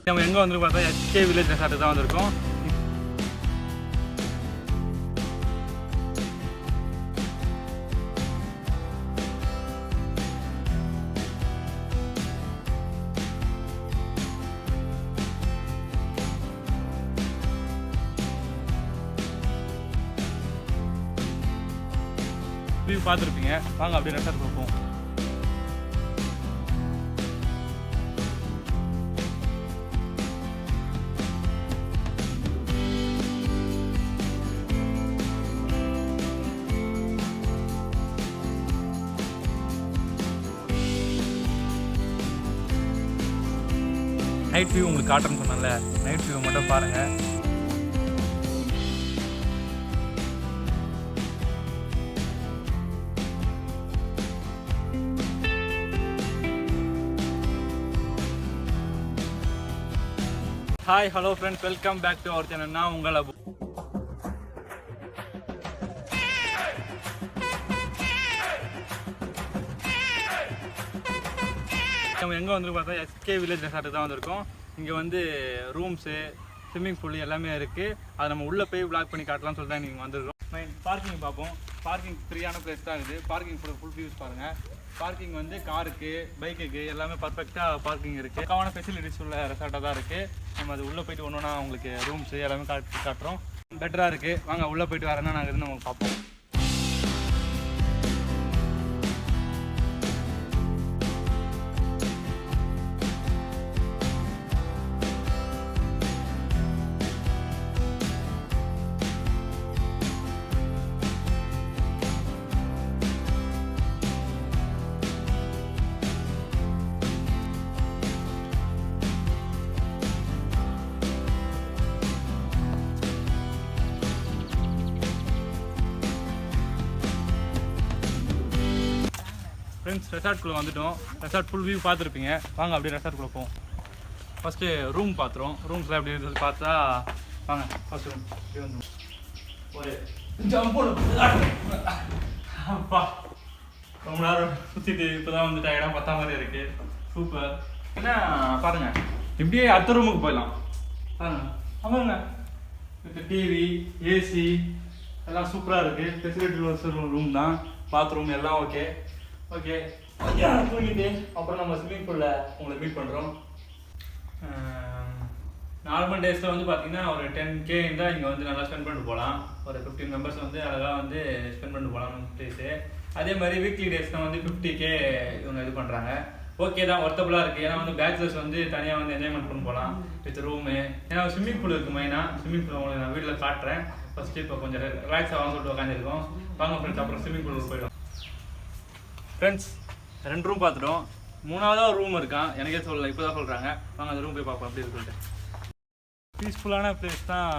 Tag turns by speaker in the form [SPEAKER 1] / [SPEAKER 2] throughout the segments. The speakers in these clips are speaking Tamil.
[SPEAKER 1] நம்ம எங்கே வந்து பார்த்தா எஸ்கே வில்லேஜ் ரெசார்ட்டு தான் வந்திருக்கோம். வியூ பார்த்துருப்பீங்க, வாங்க அப்படியே ரெசார்ட் பார்ப்போம். நைட் வியூ உங்களுக்கு காட்டுறேன்னு சொன்னேன்ல, நைட் வியூ மட்டும் பாருங்கள். Hi hello friends, welcome back to our channel. நான் உங்களை நம்ம எங்கே வந்து பார்த்தா எஸ்கே வில்லேஜ் ரெசார்ட்டு தான் வந்திருக்கோம். இங்கே வந்து ரூம்ஸு, ஸ்விம்மிங் பூல் எல்லாமே இருக்குது. அதை நம்ம உள்ளே போய் விளாக் பண்ணி காட்டலாம்னு சொல்லிட்டு தான் நீங்கள் வந்துருக்கோம். பார்க்கிங் பார்ப்போம். பார்க்கிங் ஃப்ரீயான ப்ளேஸ் தான் இருக்குது. பார்க்கிங் ஃபுல் வியூஸ் பாருங்கள். பார்க்கிங் வந்து காருக்கு, பைக்குக்கு எல்லாமே பர்ஃபெக்டாக பார்க்கிங் இருக்குது. பக்காவான ஃபெசிலிட்டிஸ் உள்ள ரெசார்ட்டாக தான் இருக்குது. நம்ம அது உள்ளே போய்ட்டு ஒன்றுனா உங்களுக்கு ரூம்ஸு எல்லாமே காட்டுறோம். பெட்டராக இருக்குது. வாங்க உள்ளே போய்ட்டு வரேன்னா நாங்கள் இருந்து நம்ம பார்ப்போம். ஃப்ரெண்ட்ஸ், ரெசார்ட்குள்ளே வந்துட்டோம். ரெசார்ட் ஃபுல் வியூ பார்த்துருப்பீங்க, வாங்க அப்படியே ரெசார்ட்குள்ளே போவோம். ஃபஸ்ட்டு ரூம் பார்த்துருவோம். ரூம்ஸில் எப்படி சொல்லி பார்த்தா வாங்க. ஃபஸ்ட் ரூம் இப்படி வந்து ஒரு அப்பா ரொம்ப நேரம் சுற்றிட்டு இப்போ தான் வந்துட்டு இடம் பத்தா மாதிரி இருக்குது. சூப்பர். என்ன பாருங்கள், இப்படியே அடுத்த ரூமுக்கு போயிடலாம். பாருங்கள், ஆமாங்க, வித் டிவி, ஏசி எல்லாம் சூப்பராக இருக்குது. ஃபெசிலிட்டி ரூம் தான். பாத்ரூம் எல்லாம் ஓகே. ஓகே, தூங்கிட்டு அப்புறம் நம்ம ஸ்விம்மிங் பூலில் உங்களை மீட் பண்ணுறோம். நார்மல் டேஸில் வந்து பார்த்தீங்கன்னா ஒரு 10K இருந்தால் இங்கே வந்து நல்லா ஸ்பெண்ட் பண்ணிட்டு போகலாம். ஒரு 15 மெம்பர்ஸ் வந்து அழகாக வந்து ஸ்பெண்ட் பண்ணிட்டு போகலாம் பிளேஸு. அதே மாதிரி வீக்லி டேஸ்னால் வந்து 50K இவங்க இது பண்ணுறாங்க. ஓகே தான், ஒர்த்தபுளாக இருக்குது. ஏன்னா வந்து பேச்சுலர்ஸ் வந்து தனியாக வந்து என்ஜாய்மெண்ட் பண்ணி போகலாம் வித் ரூமு. ஏன்னா ஸ்விம்மிங் பூல் இருக்குது மெயினாக. ஸ்விம்மிங் பூல் உங்களுக்கு நான் வீட்டில் காட்டுறேன். ஃபஸ்ட்டு இப்போ கொஞ்சம் ரிலாக்ஸ் ஆகாமல் சொல்லிட்டு உட்காந்துருக்கோம். வாங்க ஃப்ரெண்ட்ஸ், அப்புறம் ஸ்விம்மிங் பூலுக்கு போயிடும். ஃப்ரெண்ட்ஸ், 2 ரூம் பார்த்துட்டோம். 3ஆவதாக ரூம் இருக்கான், எனக்கே சொல்லலை, இப்போ தான் சொல்கிறாங்க. வாங்க அந்த ரூம் போய் பார்ப்போம் அப்படி சொல்லிட்டு. பீஸ்ஃபுல்லான பிளேஸ் தான்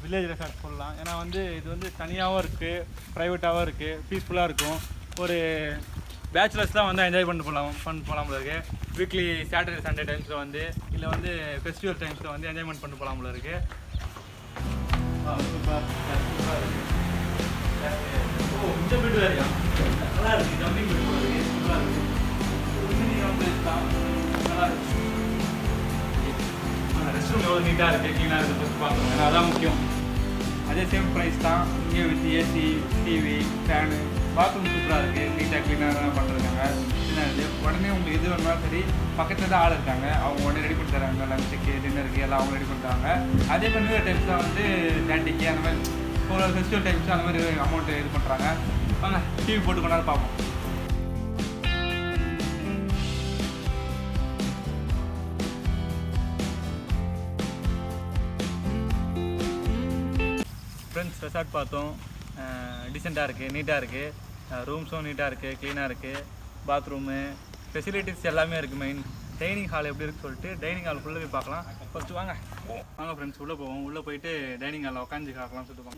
[SPEAKER 1] வில்லேஜ் ரெசார்ட் சொல்லலாம். ஏன்னா வந்து இது வந்து தனியாகவும் இருக்குது, ப்ரைவேட்டாகவும் இருக்குது, பீஸ்ஃபுல்லாக இருக்கும். ஒரு பேச்சுலர்ஸ் தான் வந்து என்ஜாய் பண்ணிட்டு போகலாம் போல இருக்குது. வீக்லி சாட்டர்டே சண்டே டைம்ஸில் வந்து இல்லை வந்து ஃபெஸ்டிவல் டைம்ஸில் வந்து என்ஜாய்மெண்ட் பண்ணிட்டு போகலாம் போல இருக்குது. சூப்பர் சூப்பராக இருக்குது. ஓ, இந்த பெட் வேறையா நல்லா இருக்குது. ஜம்பிங் பெட் போல இருக்குது. சூப்பராக இருக்குது. நல்லா இருக்குது. ரெஸ்ட் ரூம் எவ்வளோ நீட்டாக இருக்குது, க்ளீனாக இருக்குது ஃபஸ்ட் பார்க்கணும். ஏன்னா அதான் முக்கியம். அதே சேம் ப்ரைஸ் தான் இங்கே with AC, TV, fan. Bathroom சூப்பராக இருக்குது, நீட்டாக க்ளீனாக தான் பண்ணிருக்காங்க. க்ளீனாக இருக்குது. உடனே உங்களுக்கு எது வேணுமாலும் சரி பக்கத்தில் தான் ஆள் இருக்காங்க, அவங்க உடனே ரெடி பண்ணி தராங்க. லஞ்சுக்கு, டின்னருக்கு எல்லாம் அவங்க ரெடி பண்ணுறாங்க. அதே மாதிரி நியூ டைம்ஸில் வந்து கேண்டிக்கு அந்த மாதிரி ஒரு ஃபெஸ்டிவல் டைம்ஸ் அந்த மாதிரி அமௌண்ட்டு இது பண்ணுறாங்க. வாங்க டிவி போட்டு கொண்டாந்து பார்ப்போம். ஃப்ரெண்ட்ஸ், ரெசார்ட் பார்த்தோம். டீசெண்டாக இருக்குது, நீட்டாக இருக்குது. ரூம்ஸும் நீட்டாக இருக்குது, க்ளீனாக இருக்குது. பாத்ரூமு ஃபெசிலிட்டிஸ் எல்லாமே இருக்குது. மெயின் டைனிங் ஹால் எப்படி இருக்குன்னு சொல்லிட்டு டைனிங் ஹால் ஃபுல்லாக போய் பார்க்கலாம். ஃபஸ்ட்டு வாங்க ஃப்ரெண்ட்ஸ் உள்ளே போவோம். உள்ளே போயிட்டு டைனிங் ஹாலில் உட்காந்து பார்க்கலாம்னு சொல்லிட்டு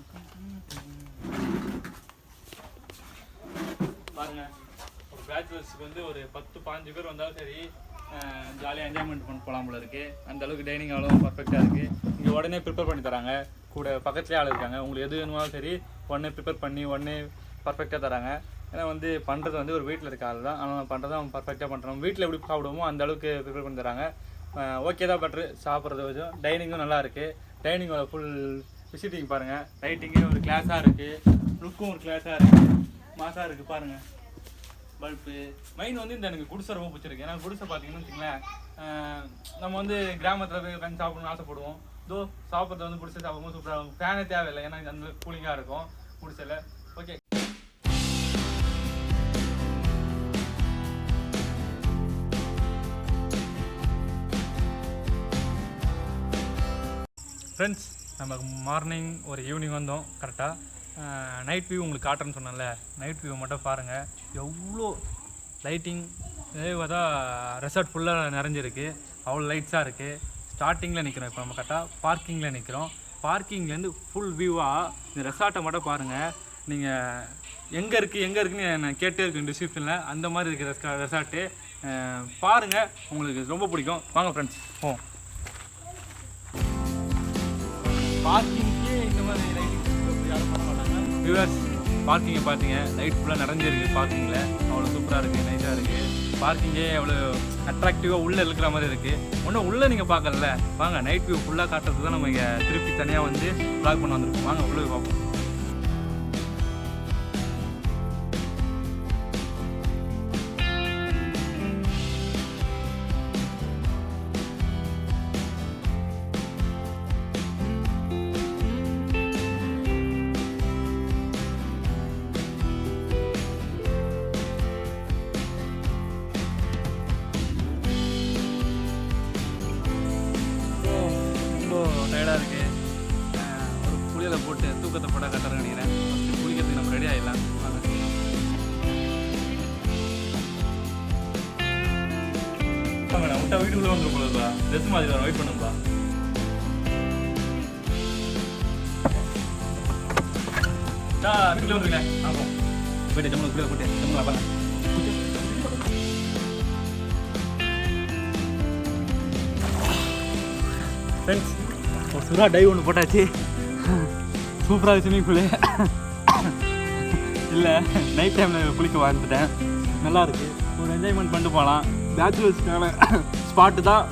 [SPEAKER 1] பாருங்கள். ஒரு பேச்சுலர்ஸுக்கு வந்து ஒரு 10-15 பேர் வந்தாலும் சரி ஜாலியாக என்ஜாய்மெண்ட் பண்ணி போகலாம் போல இருக்குது. அந்தளவுக்கு டைனிங் ஹாலும் பர்ஃபெக்டாக இருக்குது. இங்கே உடனே ப்ரிப்பேர் பண்ணி தராங்க. கூட பக்கத்துலேயே ஆள் இருக்காங்க. உங்களுக்கு எது வேணுமாலும் சரி உடனே ப்ரிப்பேர் பண்ணி உடனே பர்ஃபெக்டாக தராங்க. ஏன்னா வந்து பண்ணுறது வந்து ஒரு வீட்டில் இருக்க ஆள் தான், ஆனால் பண்ணுறதை அவன் பர்ஃபெக்டாக பண்ணுறோம். வீட்டில் எப்படி சாப்பிடுவோமோ அந்த அளவுக்கு ப்ரிப்பேர் பண்ணி தராங்க. ஓகே தான் பெட்ரு சாப்பிட்றது கொஞ்சம். டைனிங்கும் நல்லா இருக்குது. டைனிங்கோட ஃபுல் விசிட்டிங் பாருங்கள். லைட்டிங்கே ஒரு கிளாஸாக இருக்குது, லுக்கும் ஒரு கிளாஸாக இருக்குது, மாசாக இருக்குது பாருங்கள். பல்பு மெயின் வந்து இந்த எனக்கு குடிசை ரொம்ப பிடிச்சிருக்கு. ஏன்னா குடிசை பார்த்தீங்கன்னு வச்சுங்களேன், நம்ம வந்து கிராமத்தில் போய் உட்காந்து சாப்பிடணும்னு ஆசைப்படுவோம். இதோ சாப்பிட்றது வந்து குடிசை சாப்பிடும்போது சூப்பராக இருக்கும். ஃபேனே தேவையில்லை, ஏன்னா அந்த கூலிங்காக இருக்கும் குடிசையில். ஓகே ஃப்ரெண்ட்ஸ், நம்ம மார்னிங் ஒரு ஈவினிங் வந்தோம் கரெக்டாக. நைட் வியூ உங்களுக்கு காட்டுறேன்னு சொன்னேன்ல, நைட் வியூ மட்டும் பாருங்கள். எவ்வளோ லைட்டிங், இதே பார்த்தா ரெசார்ட் ஃபுல்லாக நிறைஞ்சிருக்கு, அவ்வளோ லைட்ஸாக இருக்குது. ஸ்டார்டிங்கில் நிற்கிறோம் இப்போ நம்ம கரெக்டாக பார்க்கிங்கில் நிற்கிறோம். பார்க்கிங்லேருந்து ஃபுல் வியூவாக இந்த ரெசார்ட்டை மட்டும் பாருங்கள். நீங்கள் எங்கே இருக்குன்னு நான் கேட்டே இருக்கேன் டிஸ்கிரிப்ஷனில். அந்த மாதிரி இருக்கிற ரெசார்ட்டு பாருங்கள், உங்களுக்கு ரொம்ப பிடிக்கும். வாங்க ஃப்ரெண்ட்ஸ் போவோம். பார்க்கிங்கே இந்த மாதிரி லைட்டிங் யாரும் பண்ண மாட்டாங்க. வியூவர்ஸ், பார்க்கிங்கை பார்த்தீங்க, லைட் ஃபுல்லாக நிறைஞ்சிருக்கு பார்க்கிங்கில். அவ்வளோ சூப்பராக இருக்குது, நைஸாக இருக்குது. பார்க்கிங்கே அவ்வளோ அட்ராக்டிவாக உள்ளே இருக்கிற மாதிரி இருக்குது. ஒன்றும் உள்ளே நீங்கள் பார்க்கல, வாங்க நைட் வியூ ஃபுல்லாக காட்டுறது தான் நம்ம இங்கே திருப்பி தனியாக வந்து ப்ளாக் பண்ண வந்திருக்கோம். வாங்க உள்ளே பார்ப்போம். டயர்டாக இருக்குது, ஒரு குளியலை போட்டு தூக்கத்தை போட கட்டுறேன்னு நினைக்கிறேன். ஃபஸ்ட்டு குளிக்கிறதுக்கு நம்ம ரெடி ஆகிடலாம். வாங்க நான் விட்டா வீட்டுக்குள்ளே வந்துடும் போலப்பா. ட்ரெஸ் மாதிரி வர வெயிட் பண்ணுப்பா. வீட்டுக்குள்ளே வந்துருங்க. ஆகும் போய்ட்டு ஜம்மு குளியலை போட்டு ஜம்முங்களா பாருங்க. ஃப்ரெண்ட்ஸ், ஒரு சுறா டைவ் ஒன்று போட்டாச்சு. சூப்பராக ஸ்விம்மிங் பூலு. இல்லை, நைட் டைமில் குளிக்க வந்துட்டேன். நல்லாயிருக்கு, ஒரு என்ஜாய்மெண்ட் பண்ணிட்டு போகலாம். பேச்சுலர்ஸ்க்கான ஸ்பாட்டு தான்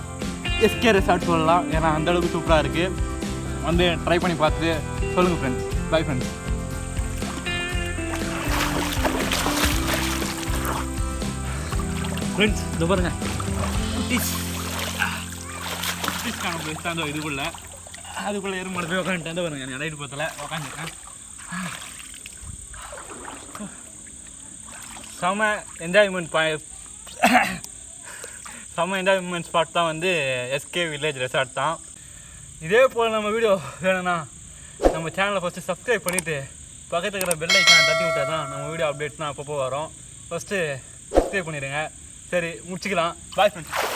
[SPEAKER 1] எஸ்கே ரெசார்ட் சொல்லலாம். ஏன்னா அந்தளவுக்கு சூப்பராக இருக்குது. வந்து ட்ரை பண்ணி பார்த்துட்டு சொல்லுங்கள் ஃப்ரெண்ட்ஸ். Bye friends. ஃப்ரெண்ட்ஸ் இது பாருங்கள், குட்டீஸ்க்கான ப்ளேஸ் தான் இதுக்குள்ளே. அதுக்குள்ளே எறும்பு போய் உட்காந்துட்டு பாருங்க. என் ரைட்டு பத்தில் உட்காந்துருக்கேன். செம என்ஜாய்மெண்ட் ஸ்பாட் தான் வந்து எஸ்கே வில்லேஜ் ரெசார்ட் தான். இதே போல் நம்ம வீடியோ வேணும்னா நம்ம சேனலை ஃபஸ்ட்டு சப்ஸ்கிரைப் பண்ணிவிட்டு பக்கத்தில் இருக்கிற பெல் ஐக்கானை தட்டி விட்டால் தான் நம்ம வீடியோ அப்டேட்ஸ்லாம் அப்பப்போ வரும். ஃபஸ்ட்டு சப்ஸ்கிரைப் பண்ணிடுங்க. சரி, முடிச்சுக்கலாம். Bye friends.